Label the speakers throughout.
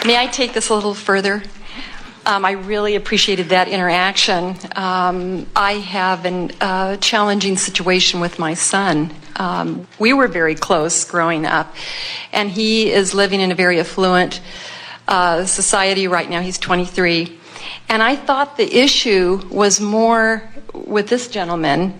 Speaker 1: May I take this a little further? I really appreciated that interaction. I have a challenging situation with my son. We were very close growing up, and he is living in a very affluent society right now. He's 23. And I thought the issue was more with this gentleman.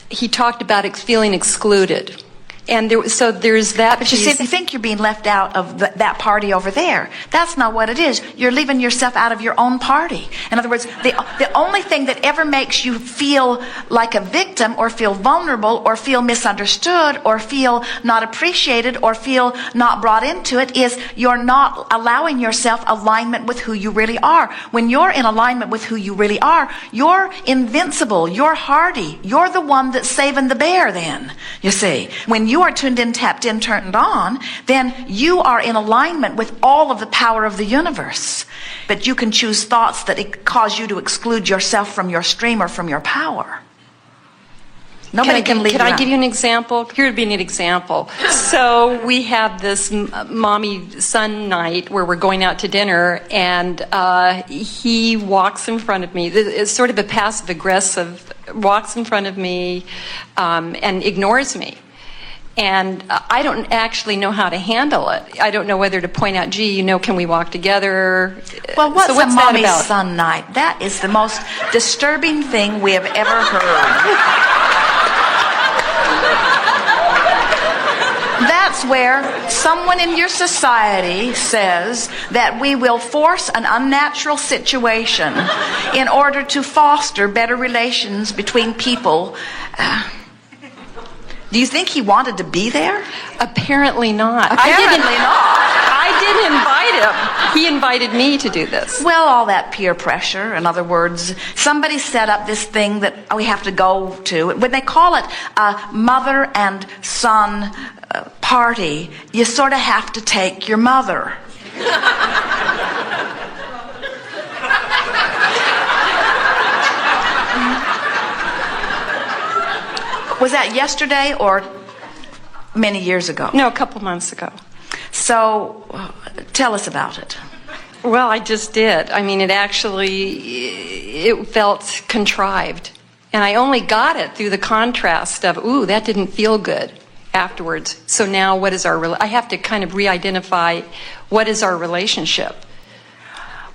Speaker 1: He talked about feeling excluded. And there's that.
Speaker 2: But you see, if you think you're being left out of that party over there, that's not what it is. You're leaving yourself out of your own party. In other words, the only thing that ever makes you feel like a victim or feel vulnerable or feel misunderstood or feel not appreciated or feel not brought into it is you're not allowing yourself alignment with who you really are. When you're in alignment with who you really are, you're invincible, you're hardy, you're the one that's saving the bear then, you see. When you are tuned in, tapped in, turned on, then you are in alignment with all of the power of the universe. But you can choose thoughts that cause you to exclude yourself from your stream or from your power. Nobody can leave you out.
Speaker 1: Can I give you an example? Here would be an example. So we have this mommy-son night where we're going out to dinner, and he walks in front of me. It's sort of a passive-aggressive, walks in front of me and ignores me. And I don't actually know how to handle it. I don't know whether to point out, gee, can we walk together?
Speaker 2: Well, what's a mommy-son night? That is the most disturbing thing we have ever heard. That's where someone in your society says that we will force an unnatural situation in order to foster better relations between people. Do you think he wanted to be there?
Speaker 1: Apparently not.
Speaker 2: Apparently not.
Speaker 1: I didn't invite him. He invited me to do this.
Speaker 2: Well, all that peer pressure. In other words, somebody set up this thing that we have to go to. When they call it a mother and son party, you sort of have to take your mother. Was that yesterday or many years ago?
Speaker 1: No, a couple months ago.
Speaker 2: So, tell us about it.
Speaker 1: Well, I just did. I mean, it felt contrived. And I only got it through the contrast of, ooh, that didn't feel good afterwards. So now what is I have to kind of re-identify what is our relationship.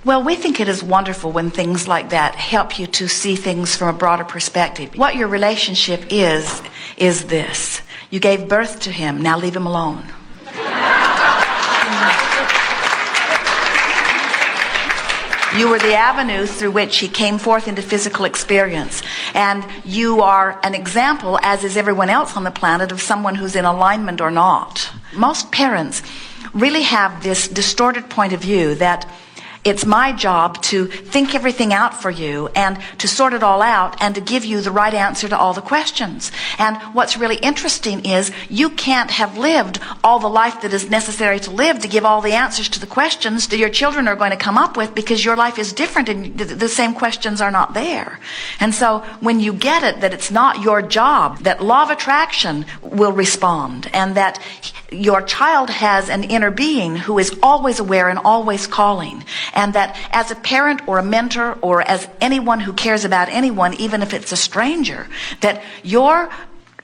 Speaker 2: Well, we think it is wonderful when things like that help you to see things from a broader perspective. What your relationship is this. You gave birth to him, now leave him alone. You were the avenue through which he came forth into physical experience. And you are an example, as is everyone else on the planet, of someone who's in alignment or not. Most parents really have this distorted point of view that it's my job to think everything out for you and to sort it all out and to give you the right answer to all the questions. And what's really interesting is you can't have lived all the life that is necessary to live to give all the answers to the questions that your children are going to come up with, because your life is different and the same questions are not there. And so when you get it, that it's not your job, that law of attraction will respond, and that your child has an inner being who is always aware and always calling. And that as a parent or a mentor or as anyone who cares about anyone, even if it's a stranger, that your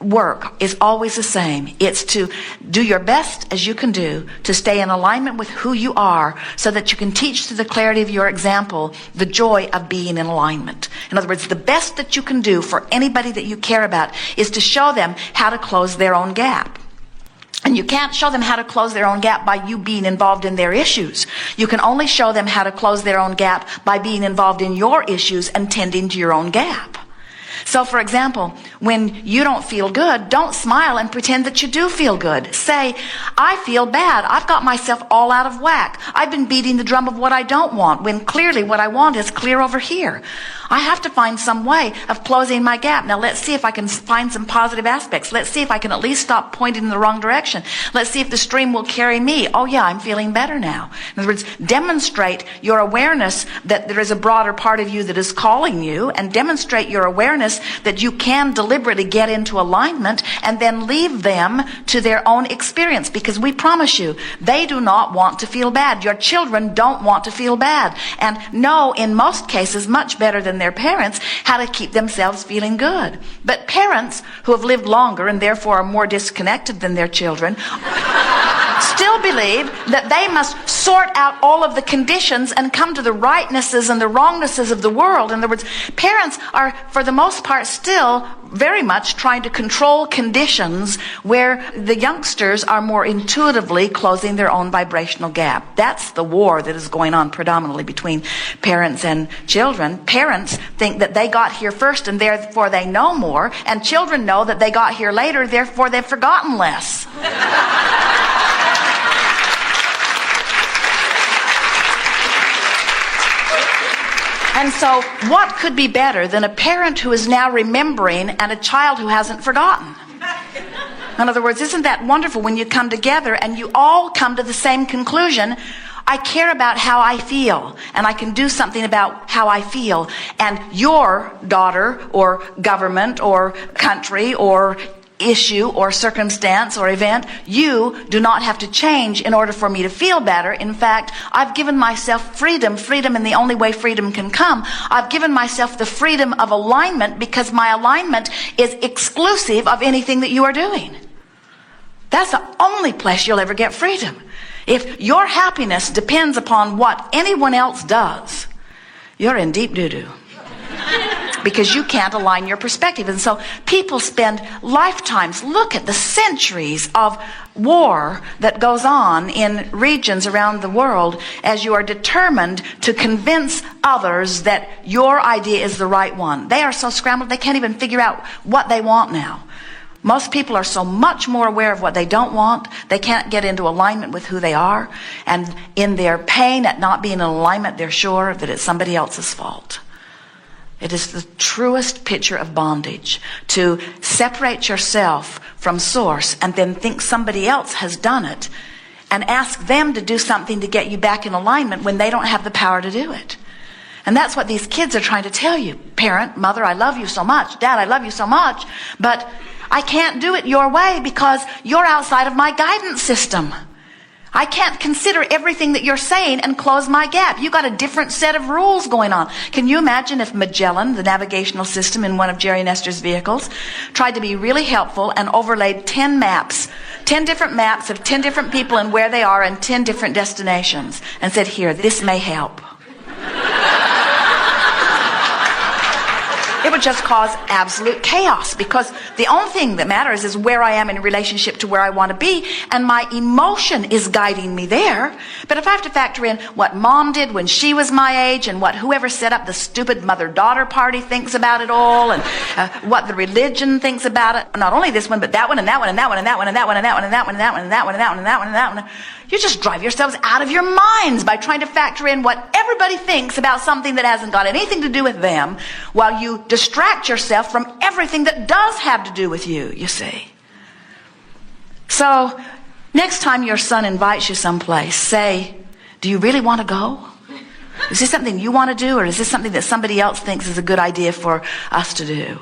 Speaker 2: work is always the same. It's to do your best as you can do to stay in alignment with who you are, so that you can teach through the clarity of your example the joy of being in alignment. In other words, the best that you can do for anybody that you care about is to show them how to close their own gap. And you can't show them how to close their own gap by you being involved in their issues. You can only show them how to close their own gap by being involved in your issues and tending to your own gap. So, for example, when you don't feel good, don't smile and pretend that you do feel good. Say, I feel bad. I've got myself all out of whack. I've been beating the drum of what I don't want, when clearly what I want is clear over here. I have to find some way of closing my gap. Now let's see if I can find some positive aspects. Let's see if I can at least stop pointing in the wrong direction. Let's see if the stream will carry me. Oh yeah, I'm feeling better now. In other words, demonstrate your awareness that there is a broader part of you that is calling you, and demonstrate your awareness that you can deliberately get into alignment and then leave them to their own experience, because we promise you, they do not want to feel bad. Your children don't want to feel bad, and know in most cases much better than their parents how to keep themselves feeling good. But parents who have lived longer and therefore are more disconnected than their children still believe that they must sort out all of the conditions and come to the rightnesses and the wrongnesses of the world. In other words, parents are, for the most part, still very much trying to control conditions where the youngsters are more intuitively closing their own vibrational gap. That's the war that is going on predominantly between parents and children. Parents think that they got here first and therefore they know more, and children know that they got here later, therefore they've forgotten less. And so what could be better than a parent who is now remembering and a child who hasn't forgotten? In other words, isn't that wonderful when you come together and you all come to the same conclusion? I care about how I feel, and I can do something about how I feel. And your daughter or government or country or issue or circumstance or event, you do not have to change in order for me to feel better. In fact, I've given myself freedom in the only way freedom can come. I've given myself the freedom of alignment, because my alignment is exclusive of anything that you are doing. That's the only place you'll ever get freedom. If your happiness depends upon what anyone else does, you're in deep doo-doo. Because you can't align your perspective. And so people spend lifetimes, look at the centuries of war that goes on in regions around the world as you are determined to convince others that your idea is the right one. They are so scrambled they can't even figure out what they want now. Most people are so much more aware of what they don't want, they can't get into alignment with who they are. And in their pain at not being in alignment, they're sure that it's somebody else's fault. It is the truest picture of bondage to separate yourself from source and then think somebody else has done it and ask them to do something to get you back in alignment when they don't have the power to do it. And that's what these kids are trying to tell you. Parent, mother, I love you so much. Dad, I love you so much. But I can't do it your way because you're outside of my guidance system. I can't consider everything that you're saying and close my gap. You got a different set of rules going on. Can you imagine if Magellan, the navigational system in one of Jerry Nestor's vehicles, tried to be really helpful and overlaid 10 maps, 10 different maps of 10 different people and where they are and 10 different destinations, and said, here, this may help. It would just cause absolute chaos, because the only thing that matters is where I am in relationship to where I want to be, and my emotion is guiding me there. But if I have to factor in what mom did when she was my age, and what whoever set up the stupid mother-daughter party thinks about it all, and what the religion thinks about it, not only this one, but that one, and that one, and that one, and that one, and that one, and that one, and that one, and that one, and that one, and that one, and that one, and that one, you just drive yourselves out of your minds by trying to factor in what everybody thinks about something that hasn't got anything to do with them, while you distract yourself from everything that does have to do with you, you see. So, next time your son invites you someplace, say, do you really want to go? Is this something you want to do, or is this something that somebody else thinks is a good idea for us to do?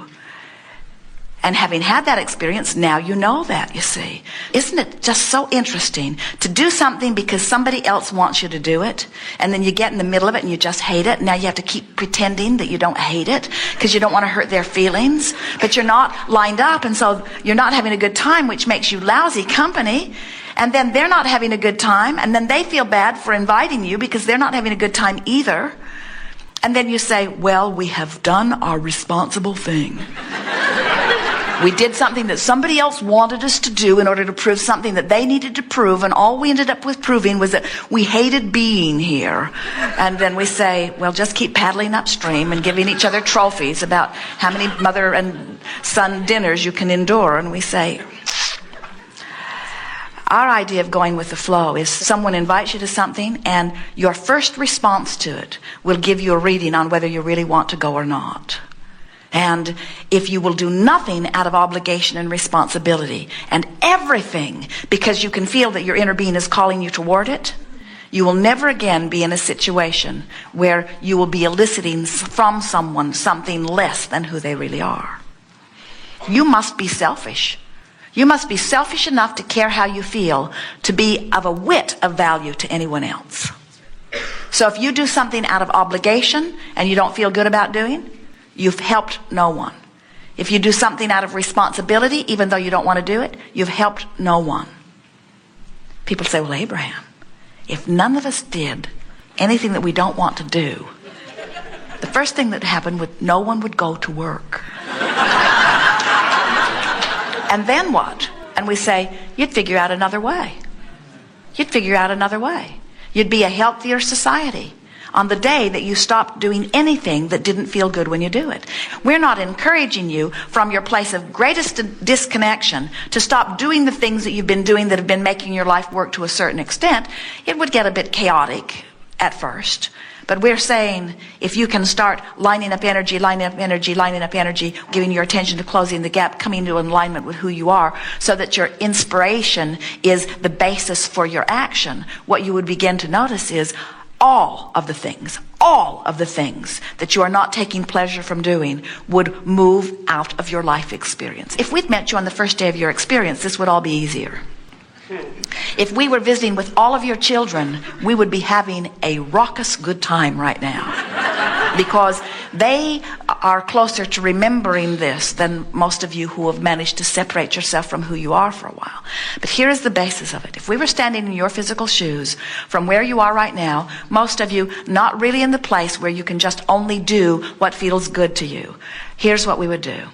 Speaker 2: And having had that experience, now you know that, you see. Isn't it just so interesting to do something because somebody else wants you to do it, and then you get in the middle of it and you just hate it, and now you have to keep pretending that you don't hate it because you don't want to hurt their feelings, but you're not lined up, and so you're not having a good time, which makes you lousy company. And then they're not having a good time, and then they feel bad for inviting you because they're not having a good time either. And then you say, well, we have done our responsible thing. We did something that somebody else wanted us to do in order to prove something that they needed to prove, and all we ended up with proving was that we hated being here. And then we say, well, just keep paddling upstream and giving each other trophies about how many mother and son dinners you can endure. And we say, Our idea of going with the flow is someone invites you to something and your first response to it will give you a reading on whether you really want to go or not. And if you will do nothing out of obligation and responsibility and everything because you can feel that your inner being is calling you toward it, you will never again be in a situation where you will be eliciting from someone something less than who they really are. You must be selfish. You must be selfish enough to care how you feel, to be of a whit of value to anyone else. So if you do something out of obligation and you don't feel good about doing, you've helped no one. If you do something out of responsibility, even though you don't want to do it, you've helped no one. People say, well, Abraham, if none of us did anything that we don't want to do, the first thing that happened would no one would go to work. And then what? And we say, you'd figure out another way. You'd figure out another way. You'd be a healthier society on the day that you stopped doing anything that didn't feel good when you do it. We're not encouraging you from your place of greatest disconnection to stop doing the things that you've been doing that have been making your life work to a certain extent. It would get a bit chaotic at first. But we're saying if you can start lining up energy, giving your attention to closing the gap, coming into alignment with who you are, so that your inspiration is the basis for your action, what you would begin to notice is all of the things that you are not taking pleasure from doing would move out of your life experience. If we'd met you on the first day of your experience, this would all be easier. If we were visiting with all of your children, we would be having a raucous good time right now. Because they are closer to remembering this than most of you who have managed to separate yourself from who you are for a while. But here is the basis of it. If we were standing in your physical shoes from where you are right now, most of you not really in the place where you can just only do what feels good to you. Here's what we would do.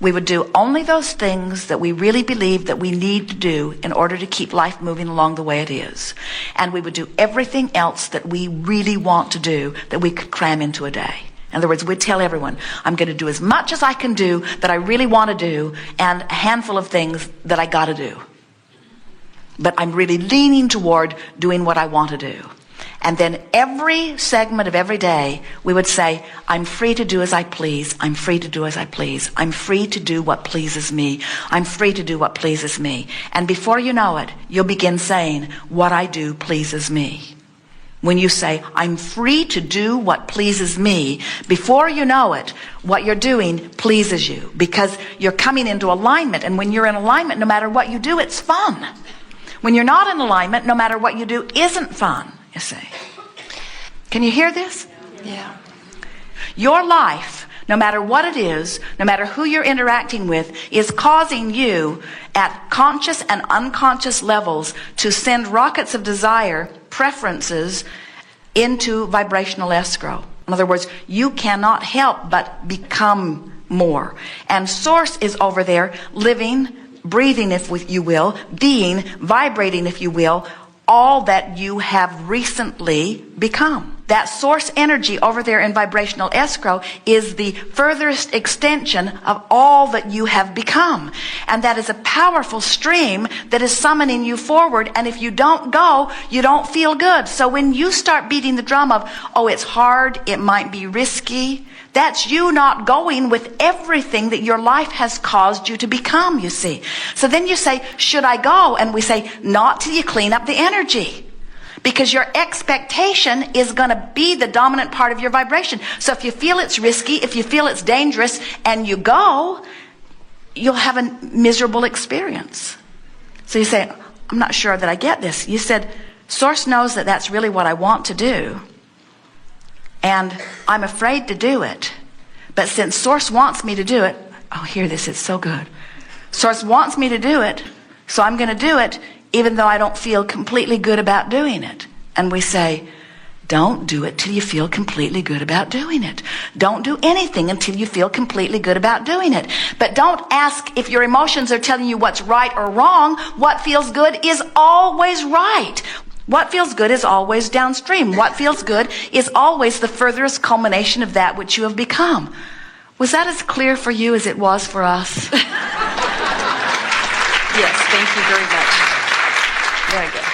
Speaker 2: We would do only those things that we really believe that we need to do in order to keep life moving along the way it is. And we would do everything else that we really want to do that we could cram into a day. In other words, we'd tell everyone, I'm going to do as much as I can do that I really want to do and a handful of things that I got to do. But I'm really leaning toward doing what I want to do. And then every segment of every day, we would say, I'm free to do as I please. I'm free to do as I please. I'm free to do what pleases me. I'm free to do what pleases me. And before you know it, you'll begin saying, what I do pleases me. When you say, I'm free to do what pleases me, before you know it, what you're doing pleases you. Because you're coming into alignment. And when you're in alignment, no matter what you do, it's fun. When you're not in alignment, no matter what you do, isn't fun. You see. Can you hear this?
Speaker 1: Yeah.
Speaker 2: Your life, no matter what it is, no matter who you're interacting with, is causing you at conscious and unconscious levels to send rockets of desire, preferences, into vibrational escrow. In other words, you cannot help but become more. And Source is over there living, breathing, if you will, being, vibrating, if you will, all that you have recently become. That source energy over there in vibrational escrow is the furthest extension of all that you have become. And that is a powerful stream that is summoning you forward. And if you don't go, you don't feel good. So when you start beating the drum of, oh, it's hard, it might be risky, that's you not going with everything that your life has caused you to become, you see. So then you say, should I go? And we say, not till you clean up the energy. Because your expectation is going to be the dominant part of your vibration. So if you feel it's risky, if you feel it's dangerous, and you go, you'll have a miserable experience. So you say, I'm not sure that I get this. You said, Source knows that that's really what I want to do. And I'm afraid to do it. But since Source wants me to do it, oh, hear this, it's so good. Source wants me to do it, so I'm going to do it, even though I don't feel completely good about doing it. And we say, don't do it till you feel completely good about doing it. Don't do anything until you feel completely good about doing it. But don't ask if your emotions are telling you what's right or wrong. What feels good is always right. What feels good is always downstream. What feels good is always the furthest culmination of that which you have become. Was that as clear for you as it was for us?
Speaker 1: Yes, thank you very much.
Speaker 2: Very good.